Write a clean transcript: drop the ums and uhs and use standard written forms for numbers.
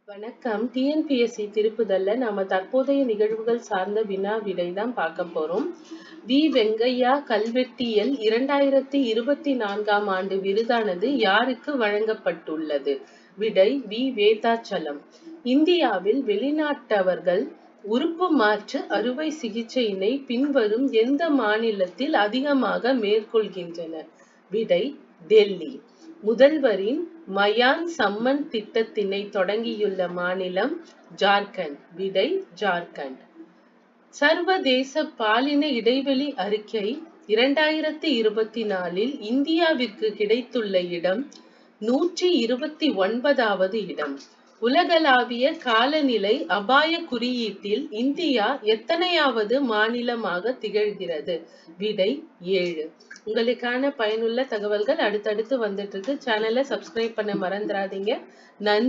வணக்கம். டிஎன்பிஎஸ்சி திருப்புதல்ல நாம தற்போதைய நிகழ்வுகள் சார்ந்த வினா விடை தான் பார்க்க போறோம். வி வெங்கையா கல்வெட்டியல் 2024ஆம் ஆண்டு விருதானது யாருக்கு வழங்கப்பட்டுள்ளது? விடை வி வேதாச்சலம். இந்தியாவில் வெளிநாட்டவர்கள் உறுப்பு மாற்று அறுவை சிகிச்சையினை பின்வரும் எந்த மாநிலத்தில் அதிகமாக மேற்கொள்கின்றனர்? விடை டெல்லி. முதல்வரின் மயான் சம்மன் திட்டத்தினை தொடங்கியுள்ள மாநிலம் ஜார்க்கண்ட். விடை ஜார்க்கண்ட். சர்வதேச பாலின இடைவெளி அறிக்கை 2024 இந்தியாவிற்கு கிடைத்துள்ள இடம் 129வது இடம். உலகளாவிய காலநிலை அபாய குறியீட்டில் இந்தியா எத்தனையாவது மாநிலமாக திகழ்கிறது? விடை 7. உங்களுக்கான பயனுள்ள தகவல்கள் அடுத்தடுத்து வந்துட்டு இருக்கு. சேனலை சப்ஸ்கிரைப் பண்ண மறந்துடாதீங்க. நன்றி.